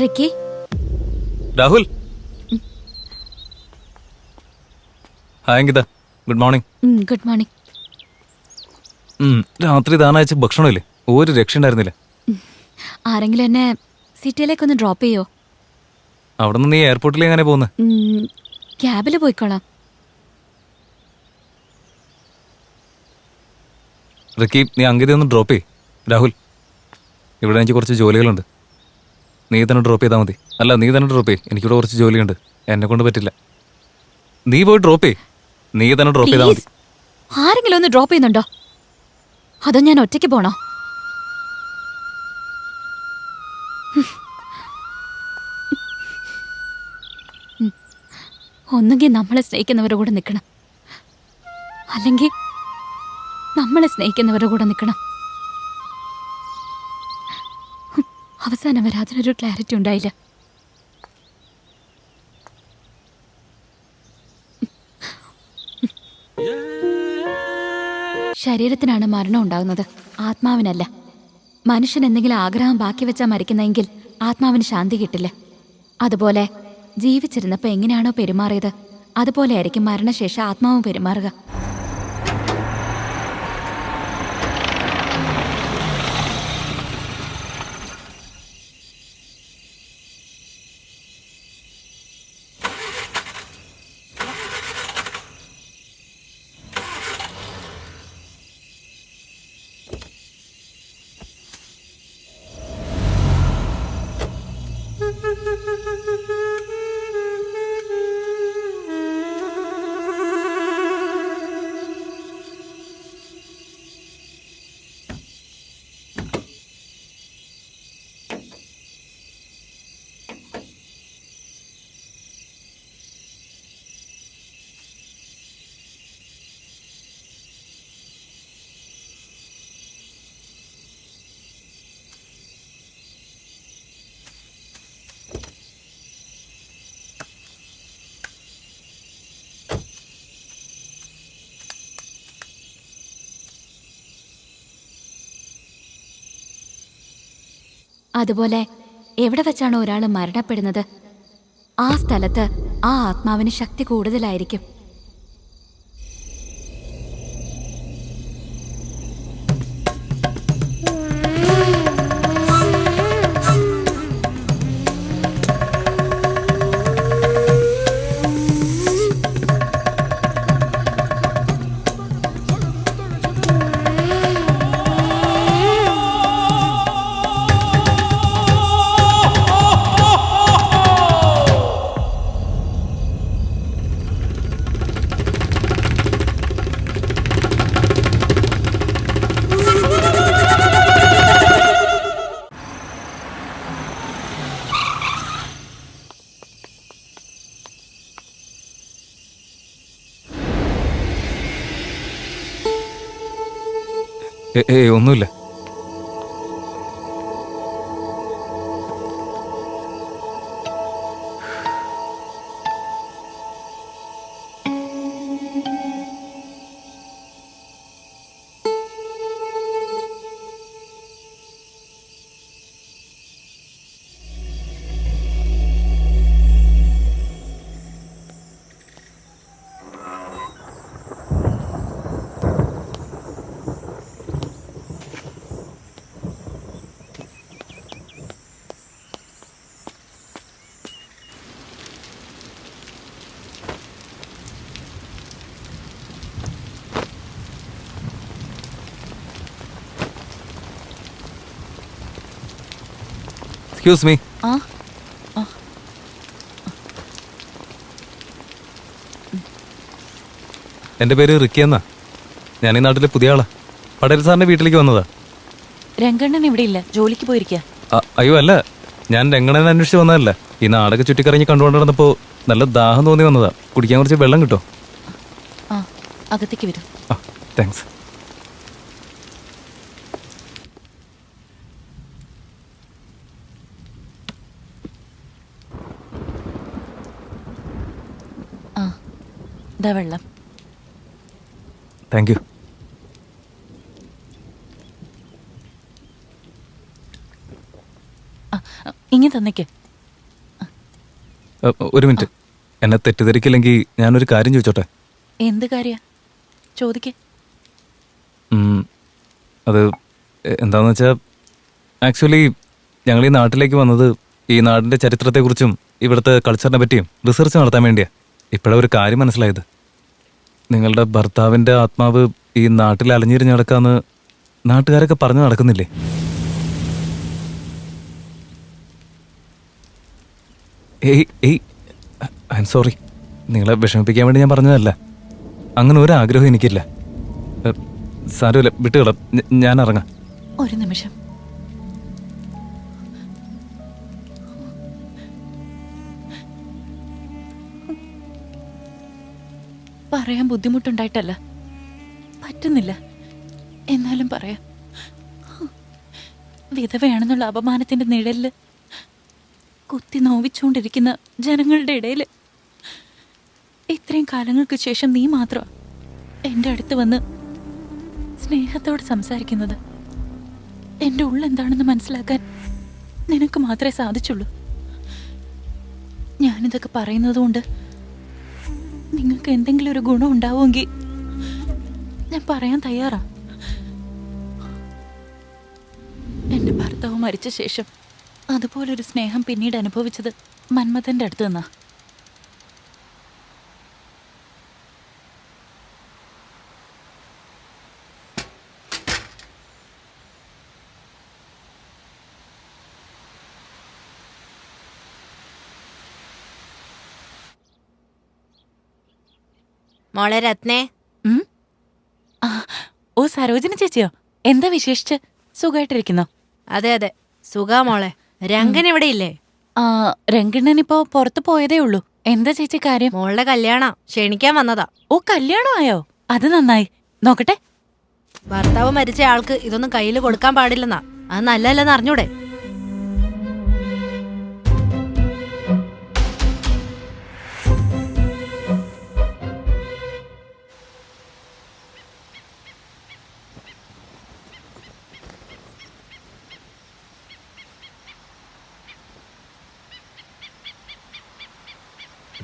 Ricky, Rahul. Hi Ankita, good morning. Good morning. രാത്രി താനയച്ച ഭക്ഷണമില്ലേ, ഒരു രക്ഷ ഉണ്ടായിരുന്നില്ല. ആരെങ്കിലും എന്നെ സിറ്റിയിലേക്കൊന്ന് ഡ്രോപ്പ് ചെയ്യോ? അവിടെ നിന്ന് നീ എയർപോർട്ടിലേക്ക് എങ്ങനെ പോകുന്നത്? ക്യാബിൽ പോയിക്കോളാം. റിക്കി, നീ അങ്കിത ഒന്ന് ഡ്രോപ്പ് ചെയ്യ്. രാഹുൽ, ഇവിടെ എനിക്ക് കുറച്ച് ജോലികളുണ്ട്. നീ തന്നെ ഡ്രോപ്പ് ചെയ്താൽ മതി. അല്ല, നീ തന്നെ ഡ്രോപ്പ് ചെയ്യ്. എനിക്കിവിടെ കുറച്ച് ജോലിയുണ്ട്, എന്നെ കൊണ്ട് പറ്റില്ല. നീ പോയി ഡ്രോപ്പ് ചെയ്യ്. നീ തന്നെ ഡ്രോപ്പ് ചെയ്താൽ മതി. ആരെങ്കിലും ഒന്ന് ഡ്രോപ്പ് ചെയ്യുന്നുണ്ടോ? അതോ ഞാൻ ഒറ്റയ്ക്ക് പോണോ? ഒന്നുകിൽ നമ്മളെ സ്നേഹിക്കുന്നവരുടെ കൂടെ നിൽക്കണം, അല്ലെങ്കിൽ നമ്മളെ സ്നേഹിക്കുന്നവരുടെ കൂടെ നിൽക്കണം. അവസാനം വരെ അതിനൊരു ക്ലാരിറ്റി ഉണ്ടായില്ല. ശരീരത്തിനാണ് മരണം ഉണ്ടാകുന്നത്, ആത്മാവിനല്ല. മനുഷ്യൻ എന്തെങ്കിലും ആഗ്രഹം ബാക്കി വെച്ചാൽ മരിക്കുന്നെങ്കിൽ ആത്മാവിന് ശാന്തി കിട്ടില്ല. അതുപോലെ ജീവിച്ചിരുന്നപ്പോൾ എങ്ങനെയാണോ പെരുമാറിയത്, അതുപോലെ ആയിരിക്കും മരണശേഷം ആത്മാവും പെരുമാറുക. അതുപോലെ എവിടെ വെച്ചാണ് ഒരാൾ മരണപ്പെടുന്നത്, ആ സ്ഥലത്ത് ആ ആത്മാവിന് ശക്തി കൂടുതലായിരിക്കും. ഒന്നുമില്ല. Excuse me. എൻ്റെ പേര് റിക്കി എന്നാ. ഞാൻ ഈ നാട്ടിലെ പുതിയ ആളാ. പടേൽ സാറിന്റെ വീട്ടിലേക്ക് വന്നതാ. രംഗണ്ണൻ ഇവിടെ ഇല്ല, ജോലിക്ക് പോയിരിക്കുക. അയ്യോ അല്ല, ഞാൻ രംഗണ്ണനെ അന്വേഷിച്ച് വന്നതല്ല. ഈ നാടൊക്കെ ചുറ്റിക്കറങ്ങി കണ്ടുകൊണ്ട് നടന്നപ്പോ നല്ല ദാഹം തോന്നി വന്നതാ. കുടിക്കാൻ കുറച്ച് വെള്ളം കിട്ടോ? അകത്തേക്ക് വരും. താങ്ക്സ്. വെള്ളം. Thank you. ഇങ്ങനെ തന്നേക്ക്. ഒരു മിനിറ്റ്. എന്നെ തെറ്റിദ്ധരിക്കില്ലെങ്കിൽ ഞാനൊരു കാര്യം ചോദിച്ചോട്ടെ? എന്ത് കാര്യ? ചോദിക്കേ. അത് എന്താന്ന് വെച്ചാൽ, ആക്ച്വലി ഞങ്ങൾ ഈ നാട്ടിലേക്ക് വന്നത് ഈ നാടിൻ്റെ ചരിത്രത്തെക്കുറിച്ചും ഇവിടുത്തെ കൾച്ചറിനെ പറ്റിയും റിസർച്ച് നടത്താൻ വേണ്ടിയാണ്. ഇപ്പോഴാണ് ഒരു കാര്യം മനസ്സിലായത്. നിങ്ങളുടെ ഭർത്താവിൻ്റെ ആത്മാവ് ഈ നാട്ടിൽ അലഞ്ഞിരിഞ്ഞ് നടക്കാമെന്ന് നാട്ടുകാരൊക്കെ പറഞ്ഞു നടക്കുന്നില്ലേ? ഏയ് ഐ എം സോറി. നിങ്ങളെ വിഷമിപ്പിക്കാൻ വേണ്ടി ഞാൻ പറഞ്ഞതല്ല. അങ്ങനെ ഒരു ആഗ്രഹം എനിക്കില്ല. സാരമില്ല, വിട്ടുകള. ഞാൻ ഇറങ്ങാം. ഒരു നിമിഷം. പറയാൻ ബുദ്ധിമുട്ടുണ്ടായിട്ടല്ല, പറ്റുന്നില്ല. എന്നാലും പറയാം. വിധവയാണെന്നുള്ള അപമാനത്തിന്റെ നിഴലില് കുത്തി നോവിച്ചുകൊണ്ടിരിക്കുന്ന ജനങ്ങളുടെ ഇടയിൽ ഇത്രയും കാലങ്ങൾക്ക് ശേഷം നീ മാത്രം എൻ്റെ അടുത്ത് വന്ന് സ്നേഹത്തോടെ സംസാരിക്കുന്നത്. എൻ്റെ ഉള്ളെന്താണെന്ന് മനസ്സിലാക്കാൻ നിനക്ക് മാത്രമേ സാധിച്ചുള്ളൂ. ഞാനിതൊക്കെ പറയുന്നത് കൊണ്ട് നിങ്ങൾക്ക് എന്തെങ്കിലും ഒരു ഗുണം ഉണ്ടാവുമെങ്കിൽ ഞാൻ പറയാൻ തയ്യാറാ. എൻ്റെ ഭർത്താവ് മരിച്ച ശേഷം അതുപോലൊരു സ്നേഹം പിന്നീട് അനുഭവിച്ചത് മന്മഥന്റെ അടുത്ത് നിന്നാ. മോളെ രത്നേ. ഓ സരോജിനി ചേച്ചിയോ, എന്താ വിശേഷിച്ച്? സുഖമായിട്ടിരിക്കുന്നോ? അതെ അതെ സുഖാ മോളെ. രംഗൻ ഇവിടെ ഇല്ലേ? രംഗണ്ണൻ ഇപ്പോ പുറത്തു പോയതേ ഉള്ളൂ. എന്താ ചേച്ചി കാര്യം? മോളുടെ കല്യാണം ക്ഷണിക്കാൻ വന്നതാ. ഓ കല്യാണമായോ? അത് നന്നായി. നോക്കട്ടെ. ഭർത്താവ് മരിച്ച ആൾക്ക് ഇതൊന്നും കയ്യിൽ കൊടുക്കാൻ പാടില്ലെന്നാ. അത് നല്ലല്ലെന്ന് അറിഞ്ഞൂടെ?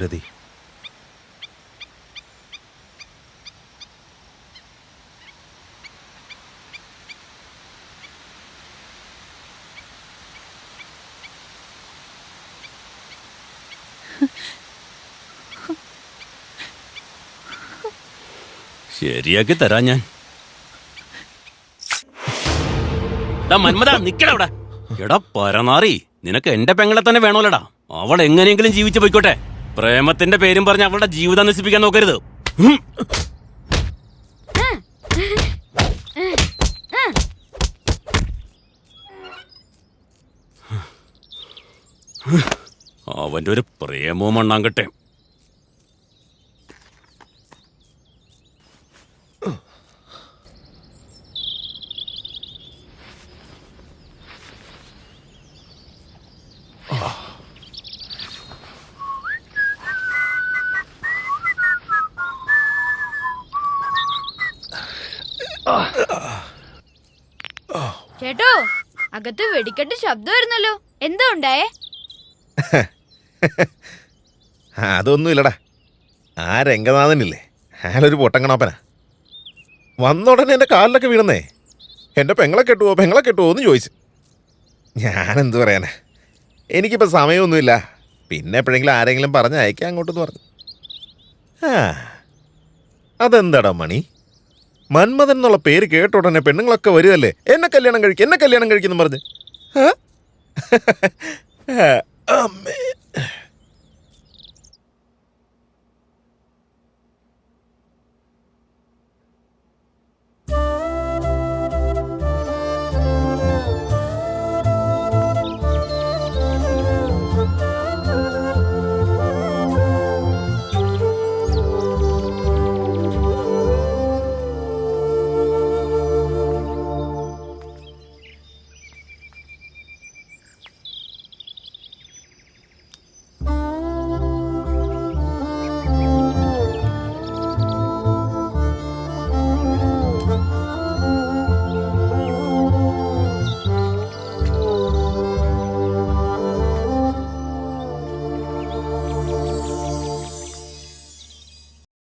രതി, ശരിയാക്കി തരാ ഞാൻ. മന്മത നിക്കടാ അവിടെ. എടാ പരനാറി, നിനക്ക് എന്റെ പെങ്ങളെ തന്നെ വേണോലടാ. അവൾ എങ്ങനെയെങ്കിലും ജീവിച്ചു പോയിക്കോട്ടെ. പ്രേമത്തിന്റെ പേരും പറഞ്ഞ് അവളുടെ ജീവിതം നശിപ്പിക്കാൻ നോക്കരുത്. അവന്റെ ഒരു പ്രേമവും മണ്ണാങ്കട്ടെ. ചേട്ടോ, അകത്ത് വെടിക്കെട്ട് ശബ്ദം വരുന്നല്ലോ. എന്താ ഉണ്ടായേ? അതൊന്നുമില്ലടാ. ആ രംഗനാഥനില്ലേ, അയാളൊരു പൊട്ടങ്കണാപ്പനാ. വന്നുടനെ എൻ്റെ കാലിലൊക്കെ വീണന്നേ. എൻ്റെ പെങ്ങളെ കെട്ടുവോ എന്ന് ചോദിച്ചു. ഞാനെന്ത് പറയാനാ, എനിക്കിപ്പോൾ സമയമൊന്നുമില്ല. പിന്നെ എപ്പോഴെങ്കിലും ആരെങ്കിലും പറഞ്ഞ് അയക്കാം അങ്ങോട്ടെന്ന് പറഞ്ഞു. അതെന്താടാ മണി, മന്മഥൻ എന്നുള്ള പേര് കേട്ട ഉടനെ പെണ്ണുങ്ങളൊക്കെ വരുമല്ലേ, എന്നെ കല്യാണം കഴിക്കുന്നു പറഞ്ഞ്.